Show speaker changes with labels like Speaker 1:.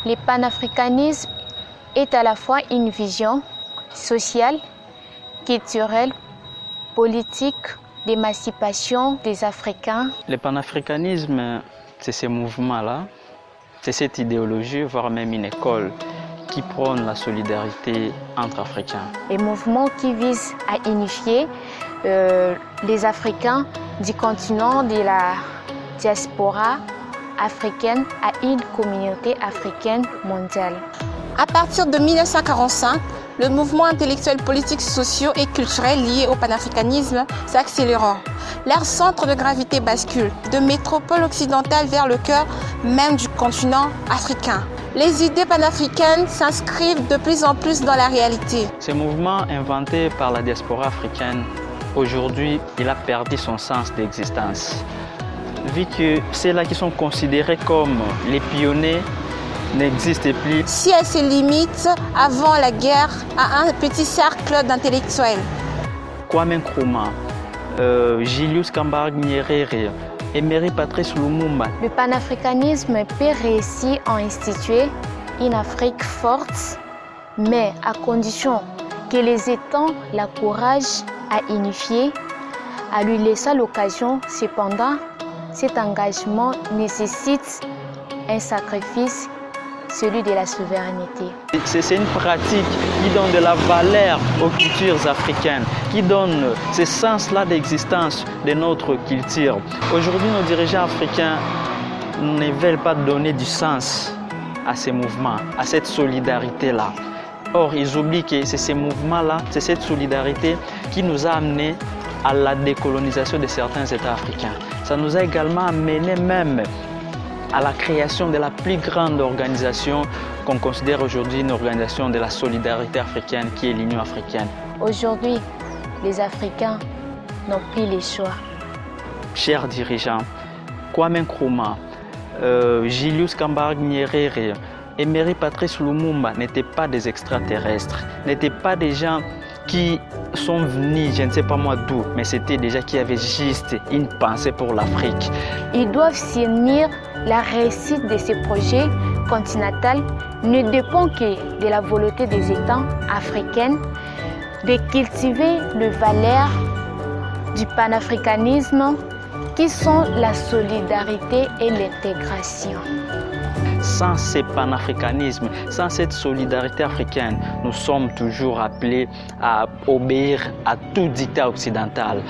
Speaker 1: Le panafricanisme est à la fois une vision sociale, culturelle, politique, d'émancipation des Africains.
Speaker 2: Le panafricanisme, c'est ce mouvement-là, c'est cette idéologie, voire même une école qui prône la solidarité entre Africains.
Speaker 1: Un mouvement qui vise à unifier les Africains du continent de la diaspora africaine à une communauté africaine mondiale.
Speaker 3: À partir de 1945, le mouvement intellectuel, politique, social et culturel lié au panafricanisme s'accélérant. Leur centre de gravité bascule de métropole occidentale vers le cœur même du continent africain. Les idées panafricaines s'inscrivent de plus en plus dans la réalité.
Speaker 2: Ce mouvement inventé par la diaspora africaine, aujourd'hui, il a perdu son sens d'existence. Vu que ceux-là qui sont considérés comme les pionniers n'existent plus.
Speaker 3: Si elle se limite avant la guerre à un petit cercle d'intellectuels.
Speaker 2: Kwame Nkrumah, Julius Kambarage Nyerere, Emery Patrice Lumumba.
Speaker 1: Le panafricanisme peut réussir à instituer une Afrique forte, mais à condition que les États la courage à unifier, à lui laisser l'occasion. Cependant, cet engagement nécessite un sacrifice, celui de la souveraineté.
Speaker 2: C'est une pratique qui donne de la valeur aux cultures africaines, qui donne ce sens-là d'existence de notre culture. Aujourd'hui, nos dirigeants africains ne veulent pas donner du sens à ces mouvements, à cette solidarité-là. Or, ils oublient que c'est ces mouvements-là, c'est cette solidarité qui nous a amenés à la décolonisation de certains États africains. Ça nous a également amené même à la création de la plus grande organisation qu'on considère aujourd'hui une organisation de la solidarité africaine qui est l'Union africaine.
Speaker 1: Aujourd'hui, les Africains n'ont plus le choix.
Speaker 2: Chers dirigeants, Kwame Nkrumah, Julius Kambarage Nyerere, Emery Patrice Lumumba n'étaient pas des extraterrestres, n'étaient pas des gens qui sont venus, je ne sais pas moi d'où, mais c'était des gens qui avaient juste une pensée pour l'Afrique.
Speaker 1: Ils doivent s'unir. La réussite de ces projets continentaux ne dépend que de la volonté des États africains de cultiver les valeurs du panafricanisme qui sont la solidarité et l'intégration.
Speaker 2: Sans ce panafricanisme, sans cette solidarité africaine, nous sommes toujours appelés à obéir à tout dictat occidental.